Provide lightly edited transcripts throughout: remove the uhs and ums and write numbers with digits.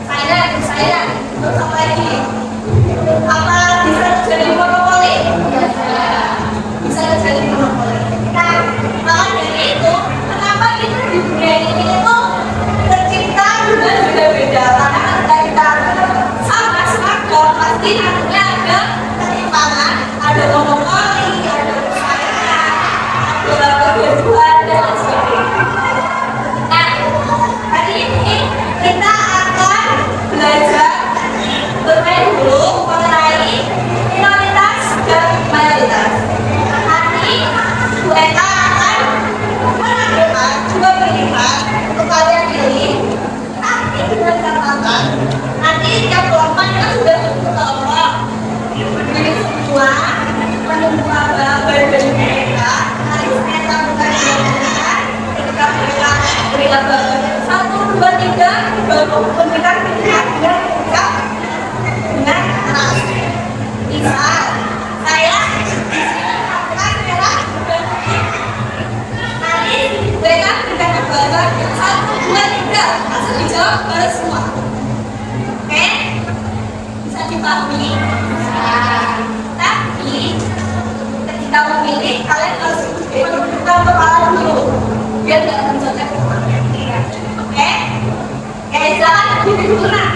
Saya terus apa lagi? Apa bisa jadi monopoli? Bisa jadi monopoli. Nah, maka dari itu kenapa kita di dunia ini itu tercipta juga beda-beda, karena kita sama seragam pasti nantinya ada ketimpangan, ada monopoli, ada persaingan, ada kebiasaan dan sebagainya. Nah, hari ini kita akan belajar bermain dulu mengenai minoritas dan mayoritas. Nanti Bu Eka akan menampilkan dua pilihan untuk kalian pilih. Tapi dengan catatan nanti tiap kelompok kita sudah mencoba jadi semua menunggu apa-apa dari mereka. Nanti saya tambahkan ketika mereka berikan satu, dua, tiga, baru memberikan pilihan dengan keras. Misal saya akan merah dan putih. Nanti mereka berikan gambaran satu, dua, tiga, langsung dijawab baru semua. Oke? Bisa dipahami? Tapi ketika memilih kalian harus menundukkan kepala dulu biar nggak mencontek. Oke? Oke, silakan berdiri dulu nah.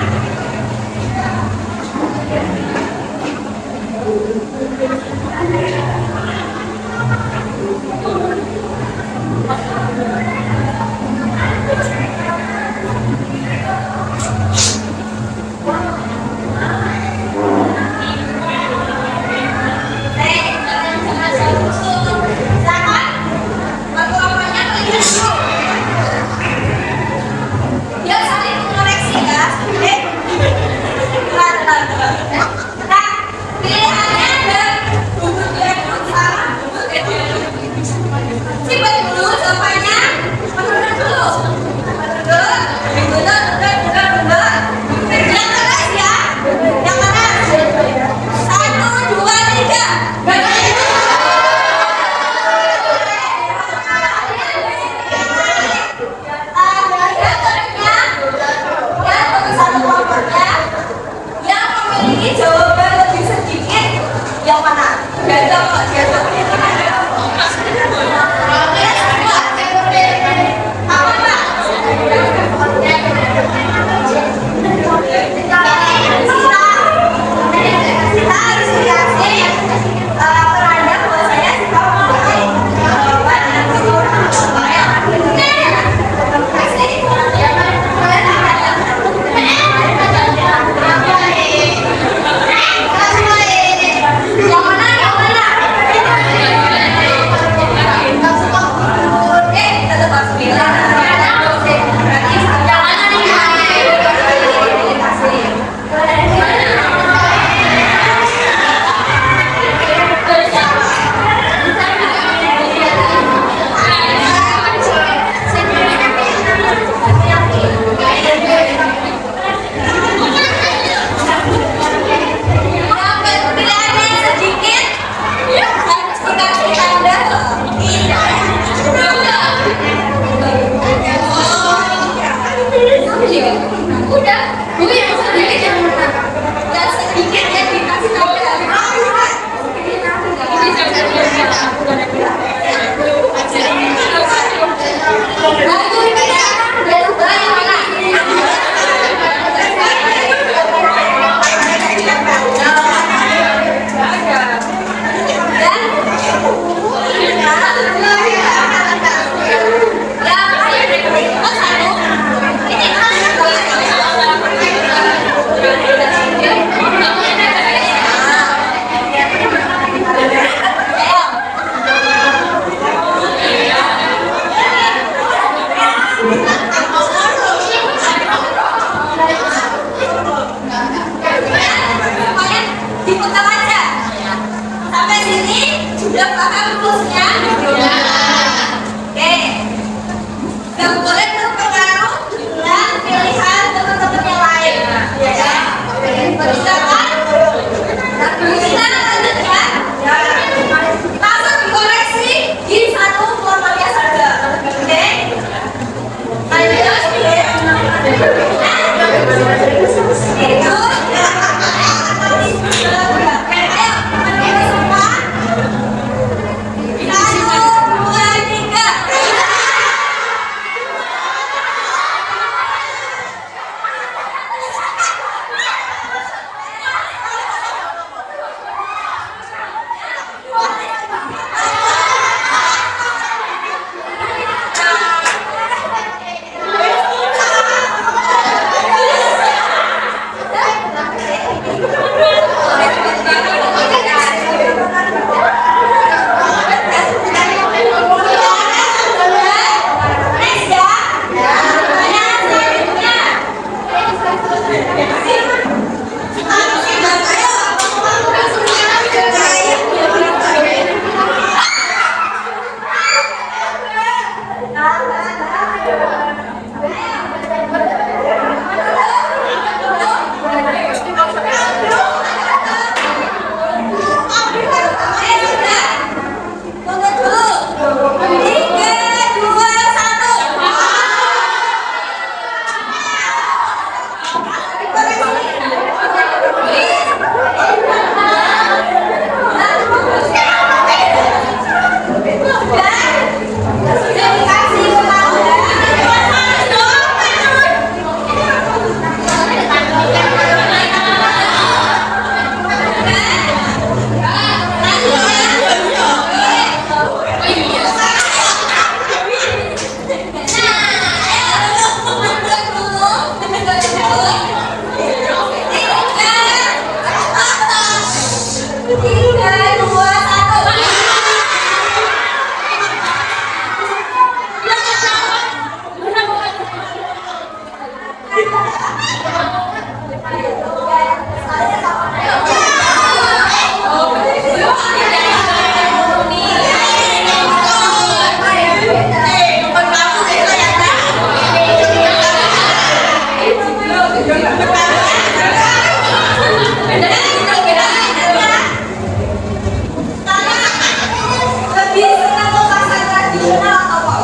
Lebih senang memasak tradisional atau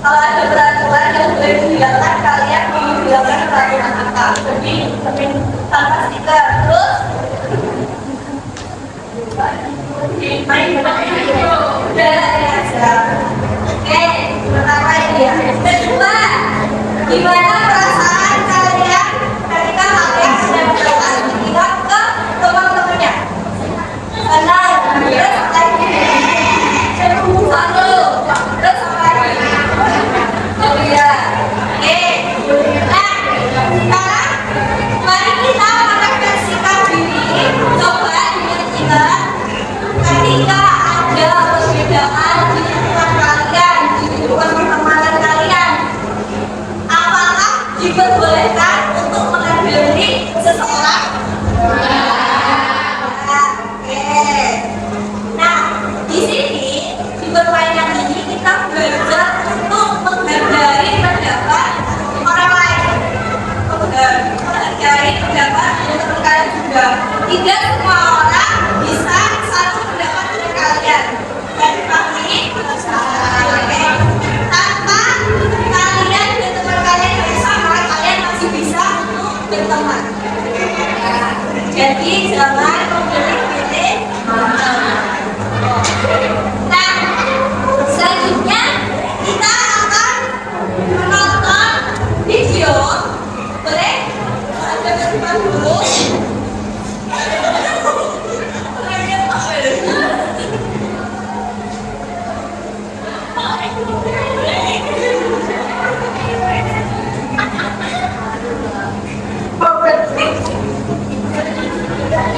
Kalau ada peraturan yang boleh dihilangkan, kalian menghilangkan peraturan apa? Jadi tanpa stiker. Terus main udah aja. Oke, pertama ini ya. Kedua, gimana perasaan kalian ketika kalian sedang berangkat mengingat ke teman-temannya? Senang, terus lagi satu, terus apa lagi? Oh iya, oke. Nah, sekarang mari kita merefleksikan diri. Coba ingat-ingat ketika ada perbedaan di lingkungan kalian, di lingkungan pertemanan kalian, apakah diperbolehkan untuk melabeli seseorang? Oke. Nah, di sini di permainan ini kita belajar untuk menghargai pendapat orang lain, menghargai pendapat teman kalian juga. Tidak semua orang bisa satu pendapat dengan kalian. Dan kami tanpa kalian dan teman kalian yang sama, kalian masih bisa untuk berteman. Jadi jangan memilih-pilih teman. Nah, selanjutnya kita akan menonton video. Boleh? Ada berapa dulu?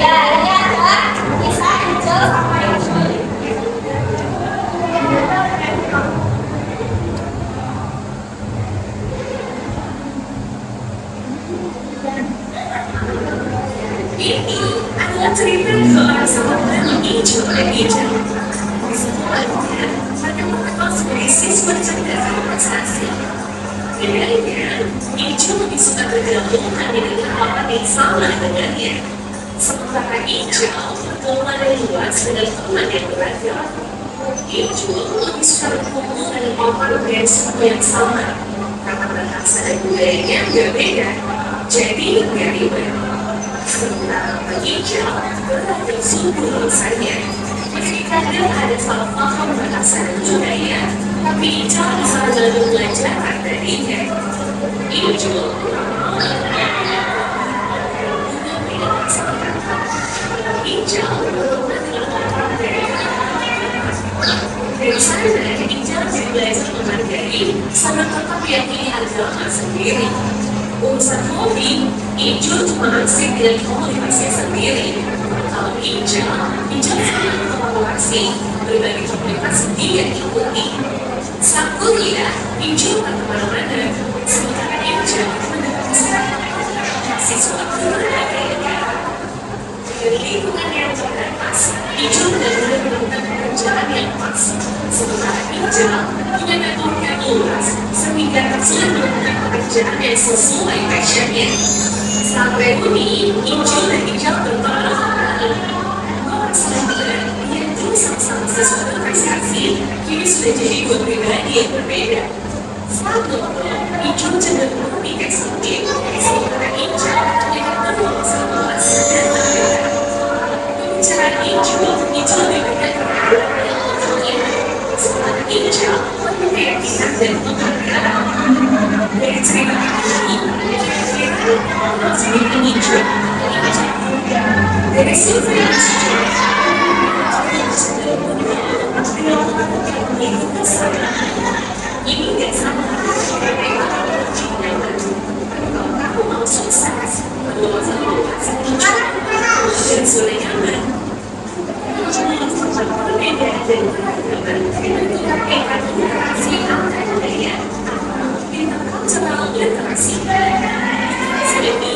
Ya, ya. cerita seorang sahabat hijau dan hijau. Semuanya menemukan spesies bercerdas prestasi. Bedanya, hijau lebih suka bergabung dengan hal yang sama dengannya. Sementara hijau bergaul dari luas dengan teman yang beragam. Hijau lebih suka berkumpul dengan orang dari suku yang sama. Karena bahasa dan budayanya berbeda, jadi nggak ribet. Sementara hijau beragam suku bangsanya. Meski kadang ada salah paham bahasa dan budaya, tapi hijau bisa mengambil pelajaran darinya. Hijau hijau dari sana hijau jadi belajar menghargai sama tetap meyakini agama sendiri. Urusan hobi, hijau cuma asik dengan komunitasnya sendiri. Kalau hijau sangat kolaborasi berbagi komunitas dia ikuti. Saat kuliah, hijau tak kemana-mana, sementara hijau mendapatkan siswa beragam. Dengan lingkungan yang terbatas, hijau benar-benar menemukan pekerjaan yang pas. Sementara hijau punya network yang luas, sehingga tersulit menemukan pekerjaan yang sesuai passionnya. Saat reuni, hijau dan hijau berbareng. Selanjutnya, yang dulu sama-sama sesuatu prestasi, kini sudah jadi dua pribadi yang berbeda. Saat ngobrol, hijau cenderung memikir sedikit, sementara hijau yang kedua sama dan berbeda. Pembicaraan hijau lebih dekat kepada sementara hijau penuh keyakinan dan penghargaan. Dari cerita ini, kira-kira sedikit hijau dari sisi yang ini tidak sama. Kalau kamu mau sukses, dan sudah nyaman, berbeda dan menentukan interaksi antar budaya, intercultural literasi. Ini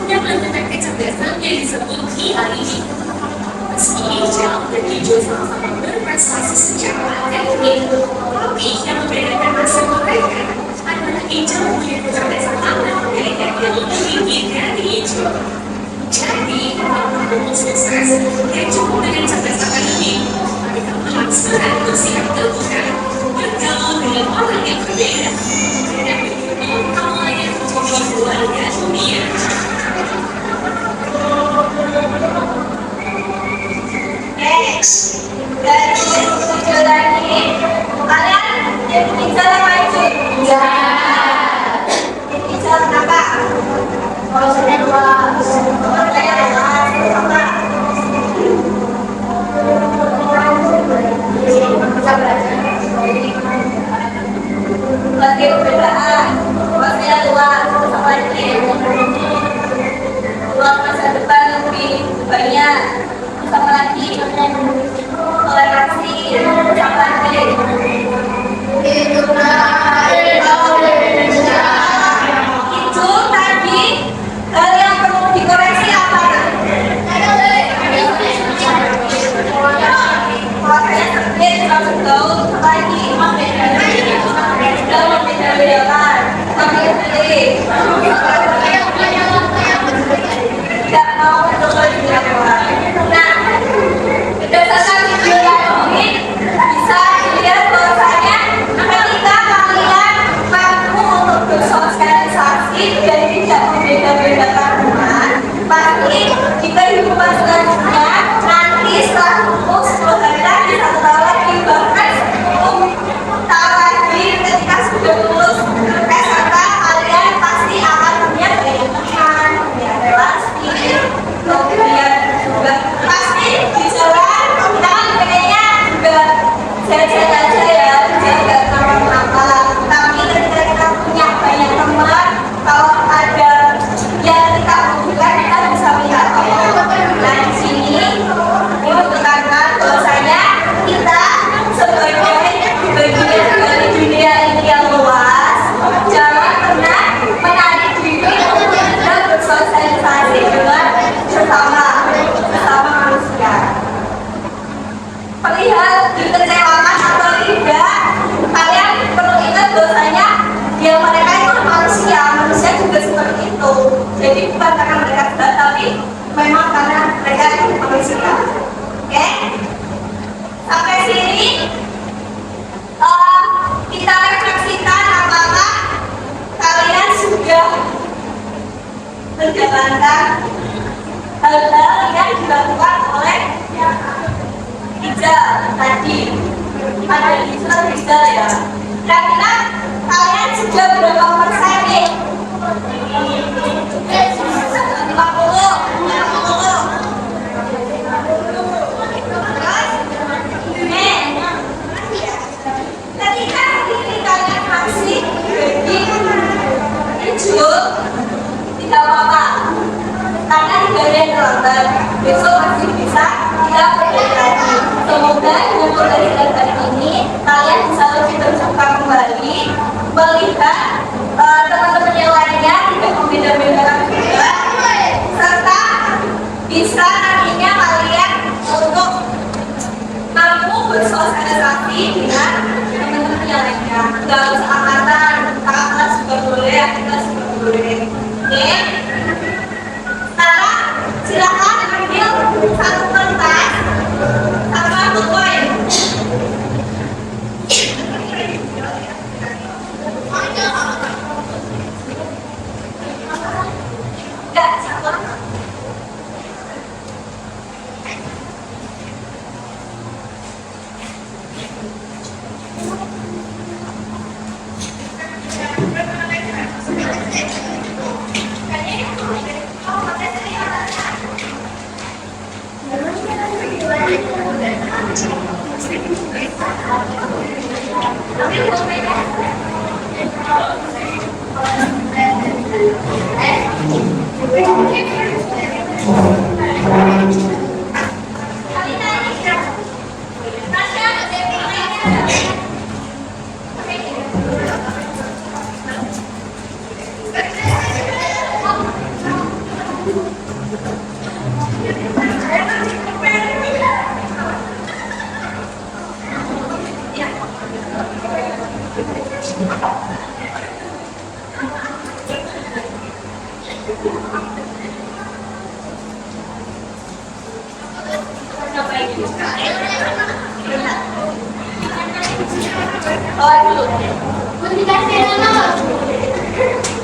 yang menentukan kecerdasan yang disebut IAI. Meski hijau dan hijau sama-sama berprestasi secara akademik, tapi yang membedakan hasil mereka adalah hijau punya kecerdasan anak mereka yang lebih tinggi dari hijau. Jadi, kalau kamu sukses, dia cukup dengan cerdas akademik, tapi kamu harus berani siap terbuka, bergaul dengan orang yang berbeda, dan begitu kamu layak menjadi keluarga dunia. Next, dari tujuh lagi, kalian jadi bicara maju. Ya. Bicara apa? Kalau sudah luas, saya luas, apa? Bisa belajar. Bagi perbedaan, kalau saya luas, apa ini? Ruang masa depan lebih banyak. Sama lagi toleransi sama lagi itu tadi hal yang perlu dikoreksi apa? Kalau saya terkait dengan gaul lagi sudah membeda-bedakan tapi tidak mau mencoba dilakukan. Nah, berdasarkan video ini bisa dilihat bahwasanya ketika kalian mampu untuk bersosialisasi dan tidak membeda-bedakan umat, pasti di kehidupan selanjutnya nanti setelah lulus 10 hari lagi, 1 tahun lagi, bahkan 10 tahun lagi ketika sudah lulus SMK, kalian pasti akan punya banyak teman, punya relasi, kemudian juga pasti di jalan kita kan pengennya juga jalan-jalan aja ya, jaga nama-nama, tapi ketika kita punya banyak teman, kalau ada yang kita butuhkan kita bisa minta tolong. Nah di sini ini menekankan bahwasanya kita sebagai bagian dari dunia ini yang luas, jangan pernah menarik diri untuk bersosialisasi dengan sesama memang karena mereka itu manusia. Oke? Sampai sini kita refleksikan apakah kalian sudah menjalankan hal-hal yang dilakukan oleh Rizal tadi. Ada Rizal ya. Kira-kira kalian sudah berapa persen nih? 50. Ketika ini kalian masih di hijau, tidak apa-apa, karena tidak ada yang terlambat. Besok masih bisa kita belajar lagi. Semoga dengan pembelajaran kali ini kalian bisa lebih terbuka kembali, melihat teman-teman yang lainnya tidak membeda-bedakan juga, serta bisa nantinya kalian untuk mampu bersosialisasi dengan teman-teman yang lainnya. Gak usah angkatan, kakak kelas juga boleh, adik kelas juga boleh. Oke? Sekarang silakan ambil satu kertas sama bukuin. Enggak, satu.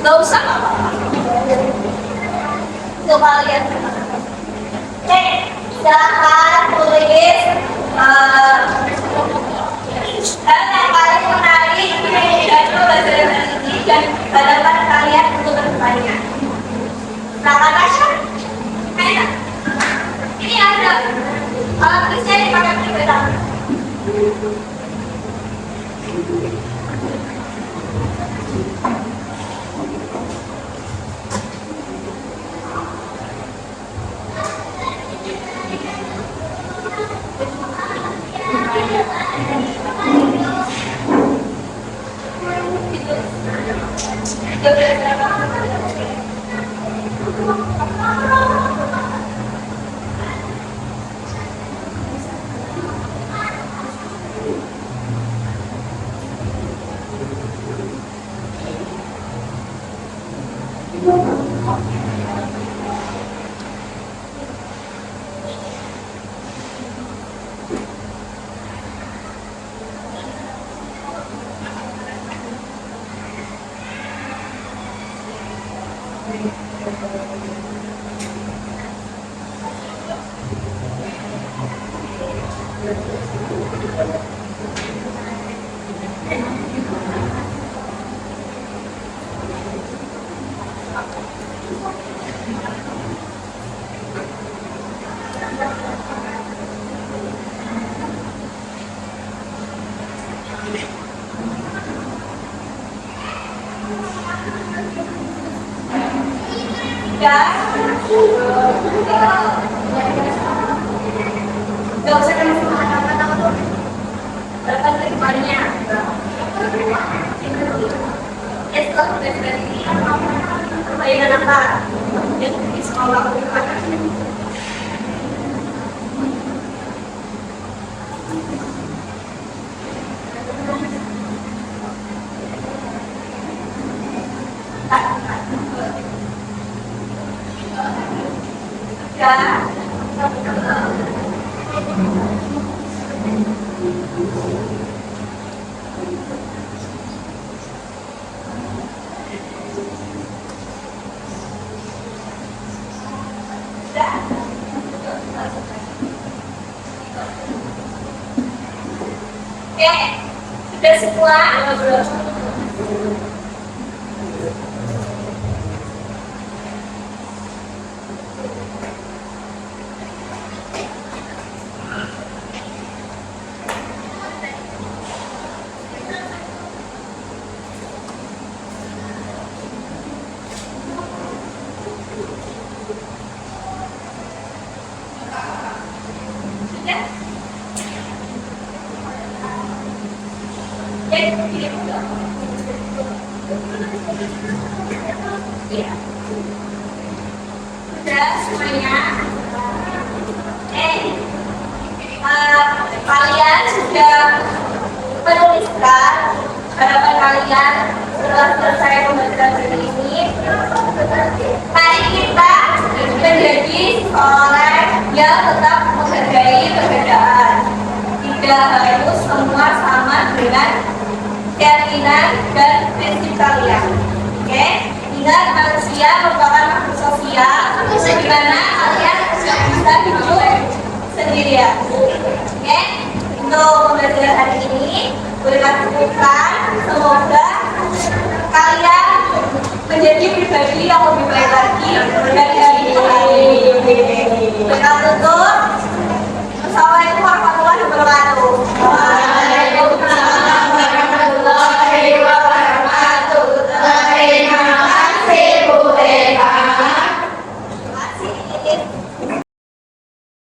Gak usah. Coba lihat. Oke, silahkan tulis hal yang paling menarik dan pembelajaran ini dan harapan kalian untuk kedepannya. Silakan Tasya. Ayo. Ini ada alat tulisnya dipakai pribadi. Gak usah kan kata-kata datang ke depannya. Setelah belajar ini permainan apa yang bisa kamu lakukan? Dan oke, sudah semua. Sudah? Iya. Sudah semuanya. Kalian sudah menuliskan harapan kalian setelah selesai pembelajaran ini. Mari kita menjadi orang yang tetap menghargai perbedaan. Tidak harus semua sama dengan keyakinan dan prinsip kalian. Oke? Ingat, manusia merupakan makhluk sosial di mana kalian tidak bisa hidup sendirian. Oke? Untuk pembelajaran hari ini berikan cukupkan. Semoga kalian menjadi pribadi yang lebih baik lagi dari hari ini. Berkat tutup. Assalamualaikum.